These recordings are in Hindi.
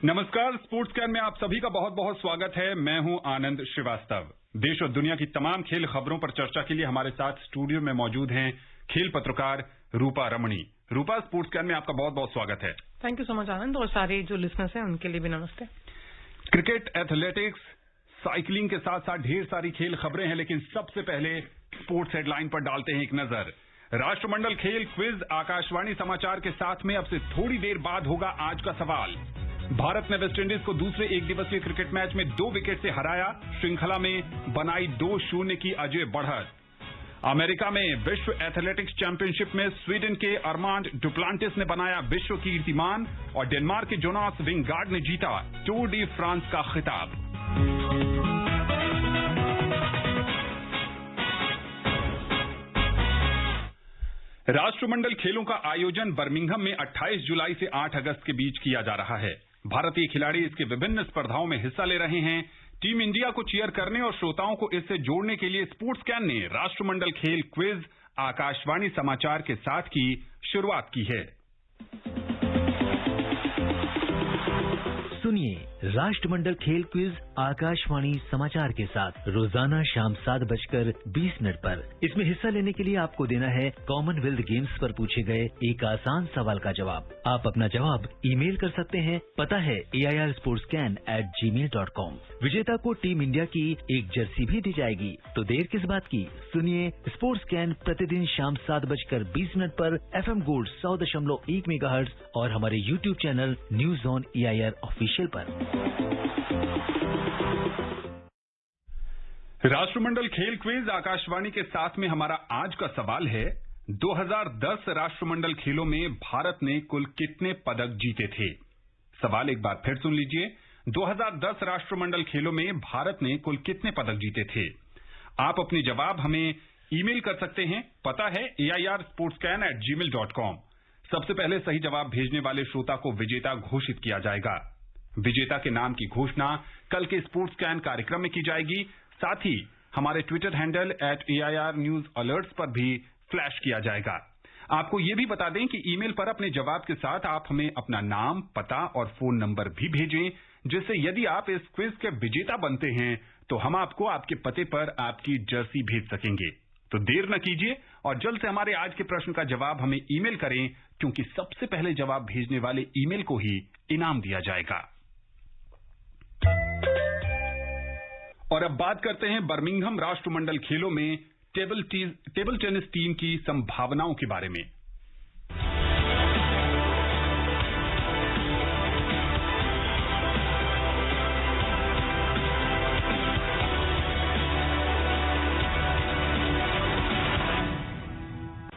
नमस्कार, स्पोर्ट्स कैन में आप सभी का बहुत बहुत स्वागत है। मैं हूं आनंद श्रीवास्तव। देश और दुनिया की तमाम खेल खबरों पर चर्चा के लिए हमारे साथ स्टूडियो में मौजूद हैं खेल पत्रकार रूपा रमणी। रूपा, स्पोर्ट्स कैन में आपका बहुत बहुत स्वागत है। थैंक यू सो मच आनंद, और सारे जो लिसनर्स हैं उनके लिए भी नमस्ते। क्रिकेट, एथलेटिक्स, साइकिलिंग के साथ साथ ढेर सारी खेल खबरें हैं, लेकिन सबसे पहले स्पोर्ट्स हेडलाइन पर डालते हैं एक नजर। राष्ट्रमंडल खेल क्विज आकाशवाणी समाचार के साथ में अब से थोड़ी देर बाद होगा आज का सवाल। भारत ने वेस्टइंडीज को दूसरे एक दिवसीय क्रिकेट मैच में 2 विकेट से हराया, श्रृंखला में बनाई 2-0 की अजय बढ़त। अमेरिका में विश्व एथलेटिक्स चैंपियनशिप में स्वीडन के अरमांड डुप्लांटिस ने बनाया विश्व कीर्तिमान और डेनमार्क के जोनास विंगार्ड ने जीता टूर डी फ्रांस का खिताब। राष्ट्रमंडल खेलों का आयोजन बर्मिंघम में 28 जुलाई से 8 अगस्त के बीच किया जा रहा है। भारतीय खिलाड़ी इसके विभिन्न स्पर्धाओं में हिस्सा ले रहे हैं। टीम इंडिया को चीयर करने और श्रोताओं को इससे जोड़ने के लिए स्पोर्ट्स कैन ने राष्ट्रमंडल खेल क्विज आकाशवाणी समाचार के साथ की शुरुआत की है। सुनिए राष्ट्रमंडल खेल क्विज आकाशवाणी समाचार के साथ रोजाना शाम 7:20 पर। इसमें हिस्सा लेने के लिए आपको देना है कॉमनवेल्थ गेम्स पर पूछे गए एक आसान सवाल का जवाब। आप अपना जवाब ईमेल कर सकते हैं। पता है airsportscan@gmail.com। विजेता को टीम इंडिया की एक जर्सी भी दी जाएगी। तो देर किस बात की, सुनिए स्पोर्ट्स कैन प्रतिदिन शाम 7:20 पर FM गोल्ड 100.1 मेगाहर्ट्ज और हमारे YouTube channel news on AIR official पर। राष्ट्रमंडल खेल क्विज आकाशवाणी के साथ में हमारा आज का सवाल है, 2010 राष्ट्रमंडल खेलों में भारत ने कुल कितने पदक जीते थे? सवाल एक बार फिर सुन लीजिए। 2010 राष्ट्रमंडल खेलों में भारत ने कुल कितने पदक जीते थे? आप अपने जवाब हमें ईमेल कर सकते हैं। पता है airsportscan@gmail.com। सबसे पहले सही जवाब भेजने वाले श्रोता को विजेता घोषित किया जाएगा। विजेता के नाम की घोषणा कल के स्पोर्ट्स कैन कार्यक्रम में की जाएगी। साथ ही हमारे Twitter handle @AIR news alerts पर भी फ्लैश किया जाएगा। आपको यह भी बता दें कि ईमेल पर अपने जवाब के साथ आप हमें अपना नाम, पता और फोन नंबर भी भेजें, जिससे यदि आप इस क्विज के विजेता बनते हैं तो हम आपको आपके पते पर आपकी जर्सी भेज सकेंगे। तो देर न कीजिए और जल्द से हमारे आज के प्रश्न का जवाब हमें ईमेल करें, क्योंकि सबसे पहले जवाब भेजने वाले ईमेल को ही इनाम दिया जाएगा। और अब बात करते हैं बर्मिंघम राष्ट्रमंडल खेलों में टेबल टेनिस टीम की संभावनाओं के बारे में।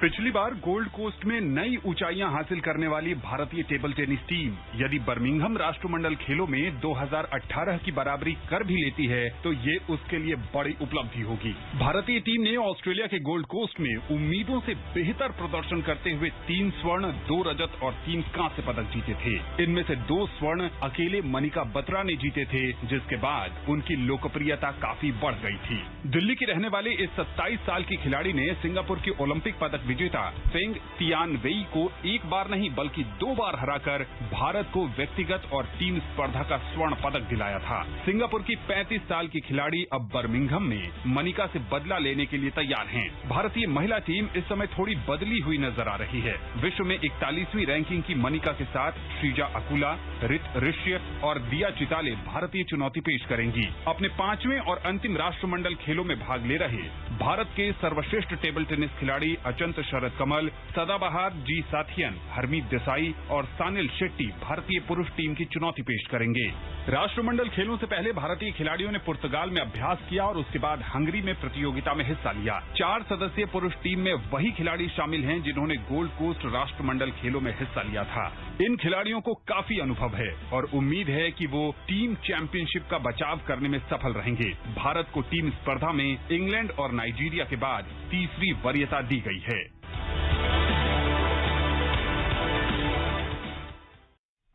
पिछली बार गोल्ड कोस्ट में नई ऊंचाइयां हासिल करने वाली भारतीय टेबल टेनिस टीम यदि बर्मिंघम राष्ट्रमंडल खेलों में 2018 की बराबरी कर भी लेती है तो ये उसके लिए बड़ी उपलब्धि होगी। भारतीय टीम ने ऑस्ट्रेलिया के गोल्ड कोस्ट में उम्मीदों से बेहतर प्रदर्शन करते हुए 3 स्वर्ण, 2 रजत और 3 कांस्य पदक जीते थे। इनमें से 2 स्वर्ण अकेले मनिका बत्रा ने जीते थे, जिसके बाद उनकी लोकप्रियता काफी बढ़ गई थी। दिल्ली की रहने वाली इस 27 साल की खिलाड़ी ने सिंगापुर की ओलंपिक पदक विजेता फेंग तियानवेई को एक बार नहीं बल्कि 2 बार हराकर भारत को व्यक्तिगत और टीम स्पर्धा का स्वर्ण पदक दिलाया था। सिंगापुर की 35 साल की खिलाड़ी अब बर्मिंघम में मनिका से बदला लेने के लिए तैयार हैं। भारतीय महिला टीम इस समय थोड़ी बदली हुई नजर आ रही है। विश्व में 41वीं रैंकिंग की मनिका के साथ श्रीजा अकुला, रित ऋष्य और दिया चिताले भारतीय चुनौती पेश करेंगी। अपने 5वें और अंतिम राष्ट्रमंडल खेलों में भाग ले रहे भारत के सर्वश्रेष्ठ टेबल टेनिस खिलाड़ी अचंत शरद कमल, सदाबहार जी साथियन, हरमीत देसाई और सानिल शेट्टी भारतीय पुरुष टीम की चुनौती पेश करेंगे। राष्ट्रमंडल खेलों से पहले भारतीय खिलाड़ियों ने पुर्तगाल में अभ्यास किया और उसके बाद हंगरी में प्रतियोगिता में हिस्सा लिया। 4 सदस्यीय पुरुष टीम में वही खिलाड़ी शामिल हैं जिन्होंने गोल्ड कोस्ट राष्ट्रमंडल खेलों में हिस्सा लिया था। इन खिलाड़ियों को काफी अनुभव है और उम्मीद है कि वो टीम चैंपियनशिप का बचाव करने में सफल रहेंगे। भारत को टीम स्पर्धा में इंग्लैंड और नाइजीरिया के बाद तीसरी वरीयता दी गई है।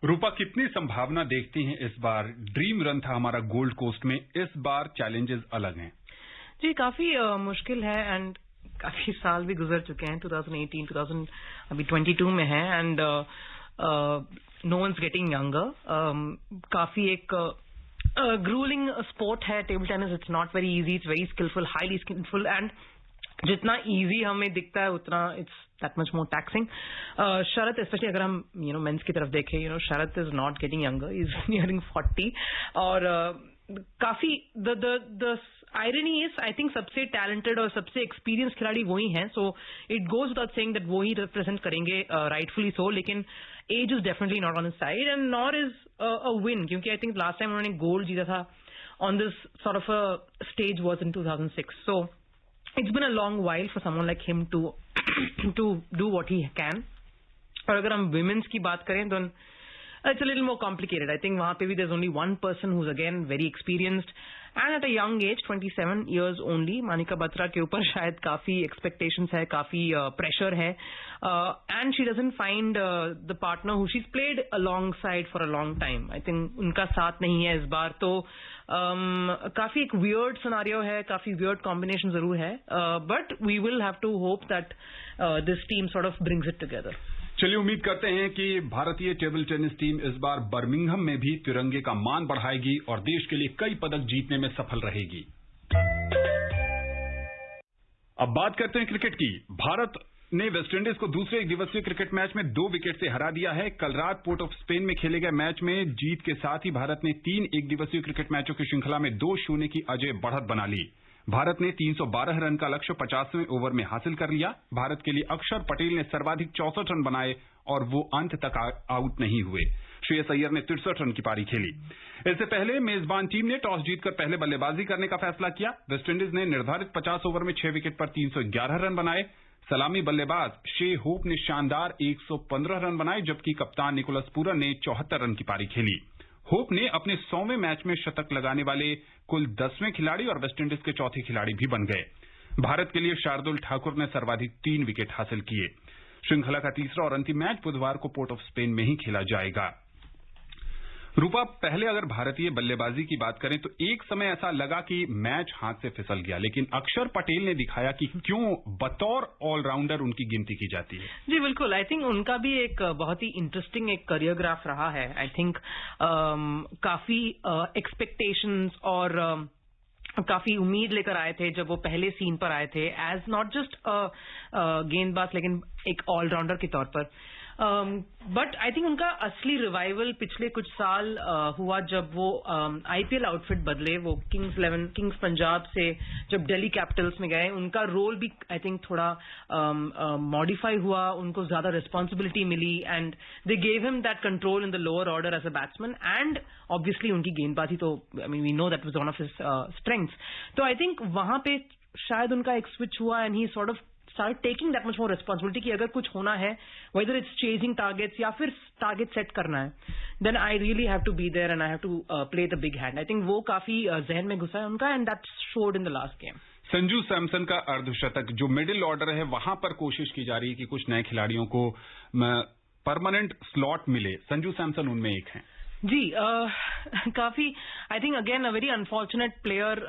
रूपा, कितनी संभावना देखती हैं इस बार? ड्रीम रन था हमारा गोल्ड कोस्ट में, इस बार चैलेंजेस अलग हैं। जी, काफी मुश्किल है एंड काफी साल भी गुजर चुके हैं। 2018, 2000 अभी 22 में है and no one's getting younger. काफी एक grueling sport है table tennis. It's not very easy. It's very skillful, highly skillful, and जितना easy हमें दिखता है उतना it's that much more taxing. Sharath, especially अगर हम men's की तरफ देखें, Sharath is not getting younger. He's nearing 40 और काफी the irony is I think सबसे talented और सबसे experienced खिलाड़ी वही हैं. So it goes without saying that वो ही represent करेंगे rightfully so. लेकिन age is definitely not on his side and nor is a win क्योंकि I think last time उन्होंने gold जीता था on this sort of a stage was in 2006. So it's been a long while for someone like him to do what he can. और अगर हम women's की बात करें तो it's a little more complicated. I think वहाँ पे भी there's only one person who's again very experienced and at a young age, 27 years only. Manika Batra के ऊपर शायद काफी expectations है, काफी pressure है, and she doesn't find the partner who she's played alongside for a long time. I think उनका साथ नहीं है इस बार तो काफी एक weird scenario है, काफी weird combination जरूर है, but we will have to hope that this team sort of brings it together. चलिए उम्मीद करते हैं कि भारतीय टेबल टेनिस टीम इस बार बर्मिंघम में भी तिरंगे का मान बढ़ाएगी और देश के लिए कई पदक जीतने में सफल रहेगी। अब बात करते हैं क्रिकेट की। भारत ने वेस्टइंडीज को दूसरे एक दिवसीय क्रिकेट मैच में 2 विकेट से हरा दिया है। कल रात पोर्ट ऑफ स्पेन में खेले गए मैच में जीत के साथ ही भारत ने 3 एक दिवसीय क्रिकेट मैचों की श्रृंखला में 2-0 की अजय बढ़त बना ली। भारत ने 312 रन का लक्ष्य 50वें ओवर में हासिल कर लिया। भारत के लिए अक्षर पटेल ने सर्वाधिक 64 रन बनाए और वो अंत तक आउट नहीं हुए। श्रेयस अय्यर ने 63 रन की पारी खेली। इससे पहले मेजबान टीम ने टॉस जीतकर पहले बल्लेबाजी करने का फैसला किया। वेस्टइंडीज ने निर्धारित 50 ओवर में 6 विकेट पर 311 रन बनाए। सलामी बल्लेबाज शे होप ने शानदार 115 रन बनाए जबकि कप्तान निकोलस पूरन ने 74 रन की पारी खेली। होप ने अपने 100वें मैच में शतक लगाने वाले कुल 10वें खिलाड़ी और वेस्टइंडीज के चौथे खिलाड़ी भी बन गए। भारत के लिए शार्दुल ठाकुर ने सर्वाधिक 3 विकेट हासिल किए। श्रृंखला का तीसरा और अंतिम मैच बुधवार को पोर्ट ऑफ स्पेन में ही खेला जाएगा। रूपा, पहले अगर भारतीय बल्लेबाजी की बात करें तो एक समय ऐसा लगा कि मैच हाथ से फिसल गया, लेकिन अक्षर पटेल ने दिखाया कि क्यों बतौर ऑलराउंडर उनकी गिनती की जाती है। जी बिल्कुल, आई थिंक उनका भी एक बहुत ही इंटरेस्टिंग एक करियरग्राफ रहा है। आई थिंक काफी एक्सपेक्टेशंस और काफी उम्मीद लेकर आए थे जब वो पहले सीन पर आए थे एज नॉट जस्ट गेंदबाज लेकिन एक ऑलराउंडर के तौर पर। बट आई थिंक उनका असली रिवाइवल पिछले कुछ साल हुआ जब वो आईपीएल आउटफिट बदले। वो किंग्स पंजाब से जब दिल्ली कैपिटल्स में गए, उनका रोल भी आई थिंक थोड़ा मॉडिफाई हुआ, उनको ज्यादा रिस्पॉन्सिबिलिटी मिली and they gave him that control in the lower order as a batsman and obviously उनकी गेंदबाजी तो I mean we know that was one of his strengths. तो आई थिंक वहां पे शायद उनका एक स्विच हुआ and he sort of start taking that much more responsibility कि अगर कुछ होना है, whether it's chasing targets या फिर target set करना है, then I really have to be there and I have to play the big hand. I think वो काफी जहन में घुसा है उनका and that showed in the last game. Sanju Samson का अर्धशतक, जो मिडिल ऑर्डर है वहां पर कोशिश की जा रही है कि कुछ नए खिलाड़ियों को परमानेंट स्लॉट मिले। संजू सैमसन उनमें एक हैं। जी काफी I think again a very unfortunate player.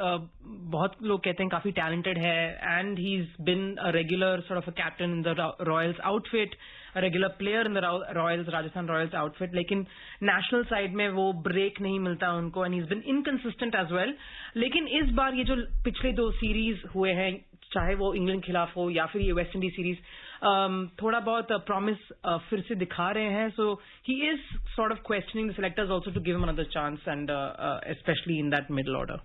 बहुत लोग कहते हैं काफी टैलेंटेड है and he is been a regular sort of a captain in the Royals outfit, a regular player in the Royals, Rajasthan Royals outfit, लेकिन नेशनल साइड में वो ब्रेक नहीं मिलता उनको and he is been inconsistent as well. लेकिन इस बार ये जो पिछले 2 सीरीज हुए हैं, चाहे वो इंग्लैंड खिलाफ हो या फिर ये वेस्ट इंडीज सीरीज, थोड़ा बहुत प्रॉमिस फिर से दिखा रहे हैं। So he is sort of questioning the selectors also to give him another chance and specially in that middle order.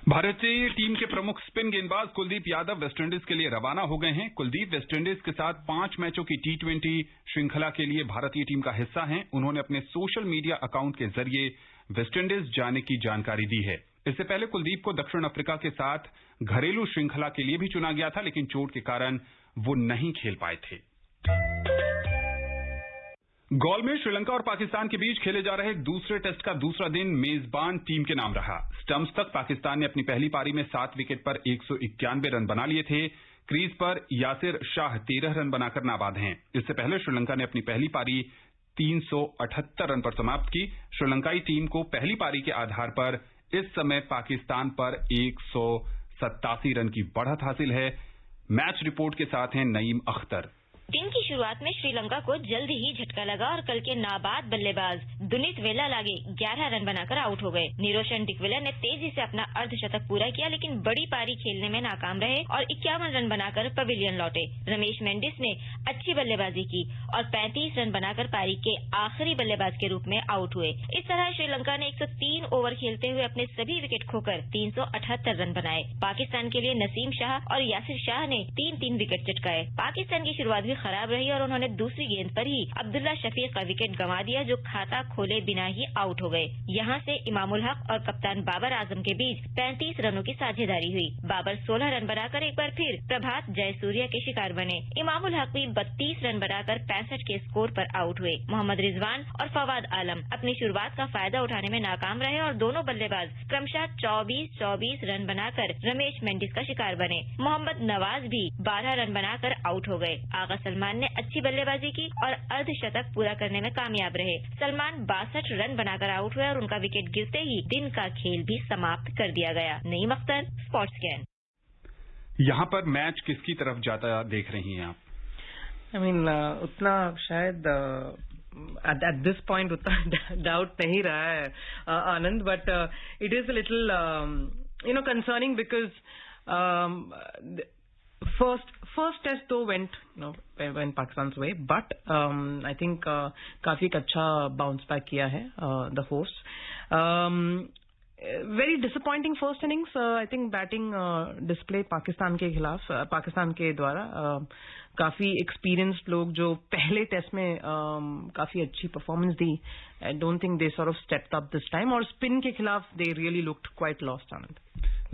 भारतीय टीम के प्रमुख स्पिन गेंदबाज कुलदीप यादव वेस्टइंडीज के लिए रवाना हो गए हैं। कुलदीप वेस्टइंडीज के साथ 5 मैचों की T20 श्रृंखला के लिए भारतीय टीम का हिस्सा हैं। उन्होंने अपने सोशल मीडिया अकाउंट के जरिए वेस्टइंडीज जाने की जानकारी दी है। इससे पहले कुलदीप को दक्षिण अफ्रीका के साथ घरेलू श्रृंखला के लिए भी चुना गया था, लेकिन चोट के कारण वो नहीं खेल पाए थे। गॉल में श्रीलंका और पाकिस्तान के बीच खेले जा रहे दूसरे टेस्ट का दूसरा दिन मेजबान टीम के नाम रहा। स्टंप्स तक पाकिस्तान ने अपनी पहली पारी में 7 विकेट पर 191 रन बना लिए थे। क्रीज पर यासिर शाह 13 रन बनाकर नाबाद हैं। इससे पहले श्रीलंका ने अपनी पहली पारी 378 रन पर समाप्त की। श्रीलंकाई टीम को पहली पारी के आधार पर इस समय पाकिस्तान पर 187 रन की बढ़त हासिल है। मैच रिपोर्ट के साथ हैं नईम अख्तर। दिन की शुरुआत में श्रीलंका को जल्दी ही झटका लगा और कल के नाबाद बल्लेबाज दुनित वेलालागे 11 रन बनाकर आउट हो गए। निरोशन डिकविलियर ने तेजी से अपना अर्धशतक पूरा किया, लेकिन बड़ी पारी खेलने में नाकाम रहे और 51 रन बनाकर पवेलियन लौटे। रमेश मेंडिस ने अच्छी बल्लेबाजी की और 35 रन बनाकर पारी के आखिरी बल्लेबाज के रूप में आउट हुए। इस तरह श्रीलंका ने 103 ओवर खेलते हुए अपने सभी विकेट खोकर 378 रन बनाए। पाकिस्तान के लिए नसीम शाह और यासिर शाह ने 3-3 विकेट चटकाए। पाकिस्तान की शुरुआत भी खराब रही और उन्होंने दूसरी गेंद पर ही अब्दुल्ला शफीक का विकेट गंवा दिया, जो खाता खोले बिना ही आउट हो गए। यहां से इमामुल हक और कप्तान बाबर आजम के बीच 35 रनों की साझेदारी हुई। बाबर 16 रन बनाकर एक बार फिर प्रभात जयसूर्या के शिकार बने। इमामुल हक भी 32 रन बनाकर 65 के स्कोर पर आउट हुए। मोहम्मद रिजवान और फवाद आलम अपनी शुरुआत का फायदा उठाने में नाकाम रहे और दोनों बल्लेबाज क्रमशः 24-24 रन बनाकर रमेश मेंडिस का शिकार बने। मोहम्मद नवाज भी 12 रन बनाकर आउट हो गए। आगा सलमान ने अच्छी बल्लेबाजी की और अर्धशतक पूरा करने में कामयाब रहे। सलमान 62 रन बनाकर आउट हुए और उनका विकेट गिरते ही दिन का खेल भी समाप्त कर दिया गया। Naeem Akhtar, sports scan. यहाँ पर मैच किसकी तरफ जाता देख रही हैं आप? I mean, उतना शायद at this point उतना डाउट नहीं रहा है आनंद, but it is a little concerning because first test though went Pakistan's way, but I think काफी अच्छा bounce back किया है the hosts. Very disappointing first innings. I think batting display Pakistan के खिलाफ, पाकिस्तान के द्वारा काफी experienced लोग जो पहले टेस्ट में काफी अच्छी performance the, I don't think they sort of stepped up this time. और स्पिन के खिलाफ they really looked quite lost, आनंद।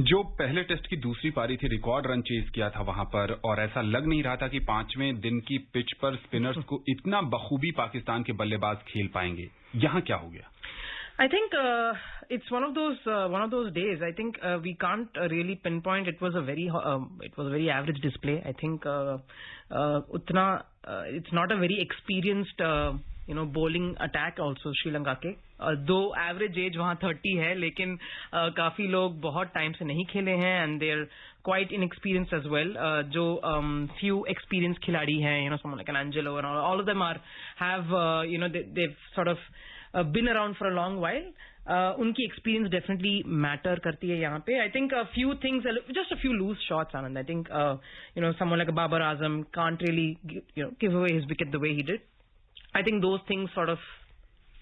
जो पहले टेस्ट की दूसरी पारी थी, रिकॉर्ड रन चेज किया था वहां पर, और ऐसा लग नहीं रहा था कि 5वें दिन की पिच पर स्पिनर्स को इतना बखूबी पाकिस्तान के बल्लेबाज खेल पाएंगे। यहाँ क्या हो गया? I think it's one of those days. I think we can't really pinpoint. It was a very average display. I think utna it's not a very experienced bowling attack also Sri Lanka के, दो एवरेज एज वहाँ 30 है, लेकिन काफी लोग बहुत टाइम से नहीं खेले हैं and they're quite inexperienced as well. जो few experienced खिलाड़ी हैं, someone like an Angelo and all of them have they've sort of been around for a long while. उनकी experience definitely matter करती है यहाँ पे. I think a few things, just a few loose shots, Anand. I think someone like a Babar Azam can't really give away his wicket the way he did. I think those things sort of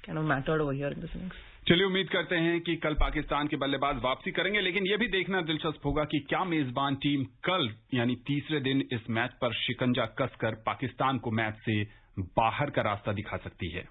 kind of mattered over here in this innings. चलिए, उम्मीद करते हैं कि कल पाकिस्तान के बल्लेबाज वापसी करेंगे, लेकिन यह भी देखना दिलचस्प होगा कि क्या मेजबान टीम कल यानी तीसरे दिन इस मैच पर शिकंजा कसकर पाकिस्तान को मैच से बाहर का रास्ता दिखा सकती है।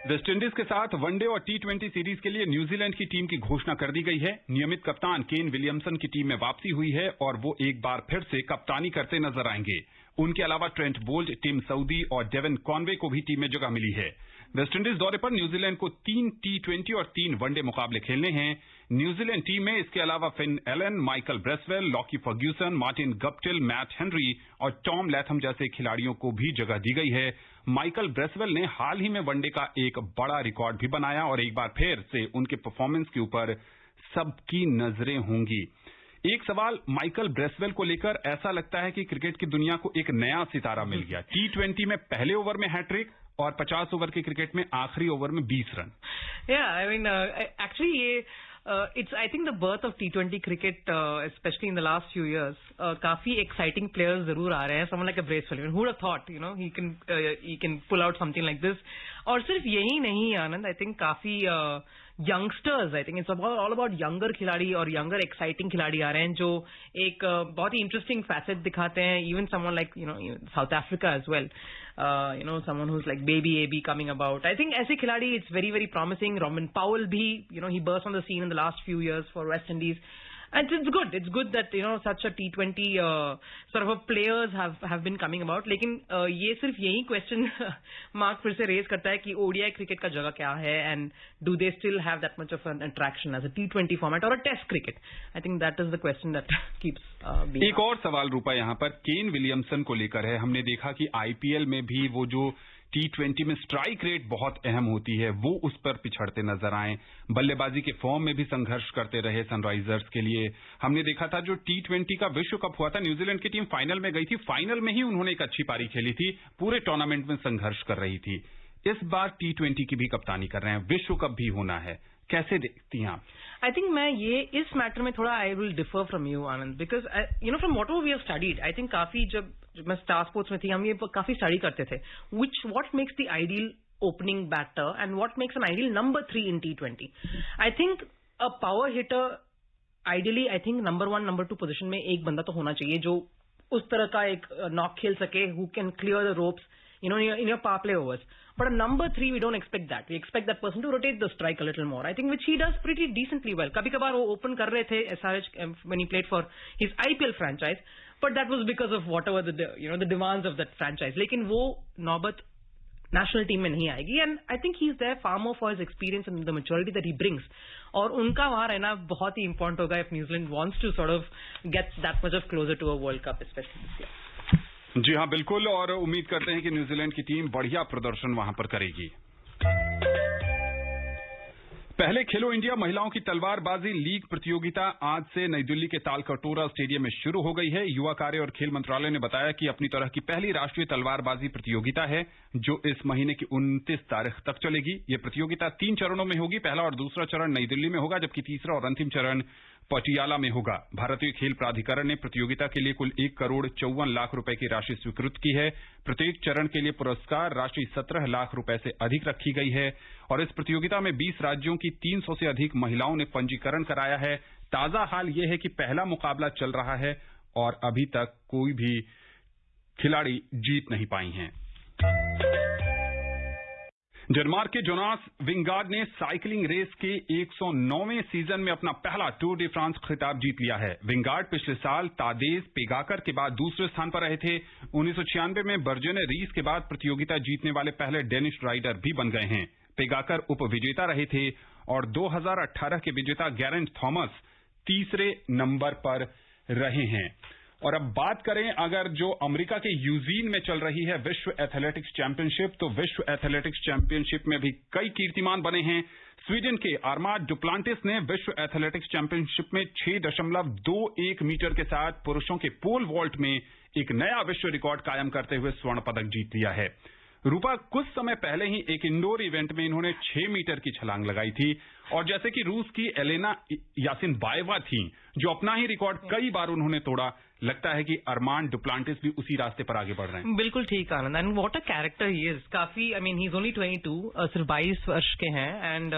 वेस्टइंडीज के साथ वनडे और T20 सीरीज के लिए न्यूजीलैंड की टीम की घोषणा कर दी गई है। नियमित कप्तान केन विलियमसन की टीम में वापसी हुई है और वो एक बार फिर से कप्तानी करते नजर आएंगे। उनके अलावा ट्रेंट बोल्ट, टिम साउदी और डेविन कॉनवे को भी टीम में जगह मिली है। वेस्टइंडीज दौरे पर न्यूजीलैंड को 3 T20 और 3 वनडे मुकाबले खेलने हैं। न्यूजीलैंड टीम में इसके अलावा Finn Allen, Michael Bracewell, Lockie Ferguson, Martin Guptill, Matt Henry और टॉम लैथम जैसे खिलाड़ियों को भी जगह दी गई है। माइकल ब्रेसवेल ने हाल ही में वनडे का एक बड़ा रिकॉर्ड भी बनाया और एक बार फिर से उनके परफॉर्मेंस के ऊपर सबकी नजरें होंगी। एक सवाल माइकल ब्रेसवेल को लेकर, ऐसा लगता है कि क्रिकेट की दुनिया को एक नया सितारा मिल गया। T20 में पहले ओवर में हैट्रिक और 50 ओवर के क्रिकेट में आखिरी ओवर में 20 run. I mean, actually it's I think the birth of T20 cricket, especially in the last few years, काफी exciting players जरूर आ रहे हैं. Someone like a Bracewell, who would have thought, he can pull out something like this. और सिर्फ यही नहीं आनंद, I think काफी youngsters, I think it's all about younger खिलाड़ी और younger exciting खिलाड़ी आ रहे हैं जो एक बहुत ही interesting facet दिखाते हैं. Even someone like South Africa as well, someone who's like baby AB coming about. I think ऐसे खिलाड़ी, it's very very promising. Robin Powell भी, he burst on the scene in the last few years for West Indies. And it's good that such a T20 sort of a players have been coming about. लेकिन ये सिर्फ यही question मार्क फिर से रेज करता है कि ODI क्रिकेट का जगह क्या है, and do they still have that much of an attraction as a T20 format or a Test cricket? I think that is the question that keeps being. एक और सवाल रूपा यहाँ पर केन विलियमसन को लेकर है। हमने देखा कि IPL में भी वो जो T20 में स्ट्राइक रेट बहुत अहम होती है, वो उस पर पिछड़ते नजर आए। बल्लेबाजी के फॉर्म में भी संघर्ष करते रहे सनराइजर्स के लिए। हमने देखा था जो T20 का विश्व कप हुआ था, न्यूजीलैंड की टीम फाइनल में गई थी, फाइनल में ही उन्होंने एक अच्छी पारी खेली थी, पूरे टूर्नामेंट में संघर्ष कर रही थी। इस बार T20 की भी कप्तानी कर रहे हैं, विश्व कप भी होना है, कैसे देखती हैं आप? आई थिंक मैं ये इस मैटर में थोड़ा I will differ from you Anand, because from what we have studied, I think काफी जब मैं स्टार स्पोर्ट्स में थी हम ये काफी स्टडी करते थे, what makes the ideal opening batter and what makes an ideal number 3 in T20. I think a power hitter ideally I think number 1 number 2 position में एक बंदा तो होना चाहिए जो उस तरह का एक नॉक खेल सके, who can clear the ropes in your power play overs. But a number 3, we don't expect that. We expect that person to rotate the strike a little more. I think which he does pretty decently well. कभी-कभार वो open कर रहे थे SRH when he played for his IPL franchise, but that was because of whatever the demands of that franchise. लेकिन वो नौबत national team में नहीं आएगी, and I think he's there far more for his experience and the maturity that he brings. और उनका वहां रहना बहुत ही important होगा if New Zealand wants to sort of get that much of closer to a World Cup, especially this year. जी हाँ, बिल्कुल, और उम्मीद करते हैं कि न्यूजीलैंड की टीम बढ़िया प्रदर्शन वहां पर करेगी। पहले खेलो इंडिया महिलाओं की तलवारबाजी लीग प्रतियोगिता आज से नई दिल्ली के तालकटोरा स्टेडियम में शुरू हो गई है। युवा कार्य और खेल मंत्रालय ने बताया कि अपनी तरह की पहली राष्ट्रीय तलवारबाजी प्रतियोगिता है जो इस महीने की 29 तारीख तक चलेगी। ये प्रतियोगिता 3 चरणों में होगी। पहला और दूसरा चरण नई दिल्ली में होगा, जबकि तीसरा और अंतिम चरण पटियाला में होगा। भारतीय खेल प्राधिकरण ने प्रतियोगिता के लिए कुल 1,54 लाख रुपए की राशि स्वीकृत की है। प्रत्येक चरण के लिए पुरस्कार राशि 17 लाख रुपए से अधिक रखी गई है और इस प्रतियोगिता में 20 राज्यों की 300 से अधिक महिलाओं ने पंजीकरण कराया है। ताजा हाल यह है कि पहला मुकाबला चल रहा है और अभी तक कोई भी खिलाड़ी जीत नहीं पाई हैं। डेनमार्क के जोनास विंगार्ड ने साइकिलिंग रेस के 109वें सीजन में अपना पहला टूर डी फ्रांस खिताब जीत लिया है। विंगार्ड पिछले साल तादेज पेगाकर के बाद दूसरे स्थान पर रहे थे। 1996 में बर्जेने रीस के बाद प्रतियोगिता जीतने वाले पहले डेनिश राइडर भी बन गए हैं। पेगाकर उप विजेता रहे थे और 2018 के विजेता गैरेंट थॉमस तीसरे नंबर पर रहे हैं। और अब बात करें अगर जो अमेरिका के यूजीन में चल रही है विश्व एथलेटिक्स चैंपियनशिप, तो विश्व एथलेटिक्स चैंपियनशिप में भी कई कीर्तिमान बने हैं। स्वीडन के आर्माड डुप्लांटिस ने विश्व एथलेटिक्स चैंपियनशिप में 6.21 मीटर के साथ पुरुषों के पोल वॉल्ट में एक नया विश्व रिकॉर्ड कायम करते हुए स्वर्ण पदक जीत लिया है। रूपा, कुछ समय पहले ही एक इंडोर इवेंट में इन्होंने 6 मीटर की छलांग लगाई थी और जैसे कि रूस की एलेना यासिनबाएवा थी जो अपना ही रिकॉर्ड कई बार उन्होंने तोड़ा, लगता है कि अरमान डुप्लांटिस भी उसी रास्ते पर आगे बढ़ रहे हैं। बिल्कुल ठीक Anand, and what a character he is. काफी I mean he is only 22, सिर्फ 22 वर्ष के हैं एंड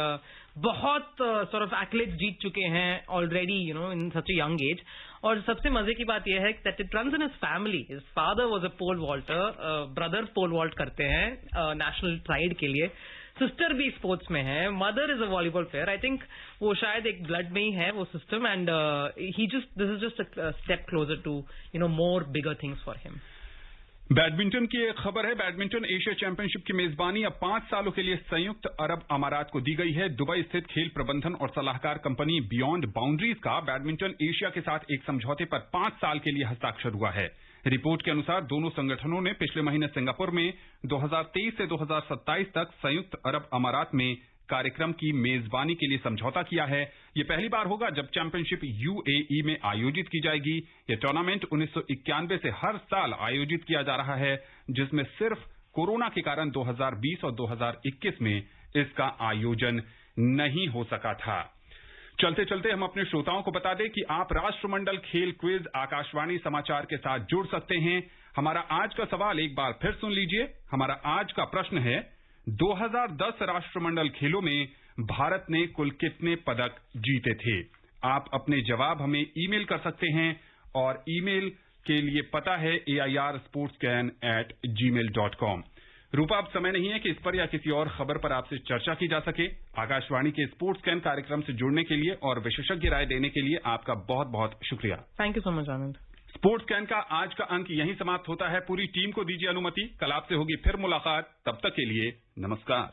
बहुत सॉर्ट ऑफ एक्लेट्स जीत चुके हैं already in such a young age. और सबसे मजे की बात यह है that it runs in his family. His father was a pole vaulter, brother pole vault करते हैं नेशनल प्राइड के लिए, सिस्टर भी स्पोर्ट्स में है, mother is a volleyball player. I think वो शायद एक ब्लड में ही है वो system, and this is just a step closer to more bigger things for him. Badminton की एक खबर है। बैडमिंटन एशिया चैंपियनशिप की मेजबानी अब 5 सालों के लिए संयुक्त अरब अमारात को दी गई है। दुबई स्थित खेल प्रबंधन और सलाहकार कंपनी बियॉन्ड बाउंड्रीज का बैडमिंटन एशिया के साथ एक समझौते पर 5 साल के लिए हस्ताक्षर हुआ है। रिपोर्ट के अनुसार दोनों संगठनों ने पिछले महीने सिंगापुर में 2023 से 2027 तक संयुक्त अरब अमारात में कार्यक्रम की मेजबानी के लिए समझौता किया है। यह पहली बार होगा जब चैंपियनशिप यूएई में आयोजित की जाएगी। यह टूर्नामेंट 1991 से हर साल आयोजित किया जा रहा है, जिसमें सिर्फ कोरोना के कारण 2020 और 2021 में इसका आयोजन नहीं हो सका था। चलते चलते हम अपने श्रोताओं को बता दें कि आप राष्ट्रमंडल खेल क्विज आकाशवाणी समाचार के साथ जुड़ सकते हैं। हमारा आज का सवाल एक बार फिर सुन लीजिए। हमारा आज का प्रश्न है, 2010 राष्ट्रमंडल खेलों में भारत ने कुल कितने पदक जीते थे? आप अपने जवाब हमें ईमेल कर सकते हैं और ईमेल के लिए पता है airsportscan@gmail.com। रूपा, अब समय नहीं है कि इस पर या किसी और खबर पर आपसे चर्चा की जा सके। आकाशवाणी के स्पोर्ट्स कैन कार्यक्रम से जुड़ने के लिए और विशेषज्ञ राय देने के लिए आपका बहुत बहुत शुक्रिया। Thank you so much Anand. Sports can का आज का अंक यहीं समाप्त होता है। पूरी टीम को दीजिए अनुमति। कल आपसे होगी फिर मुलाकात। तब तक के लिए नमस्कार।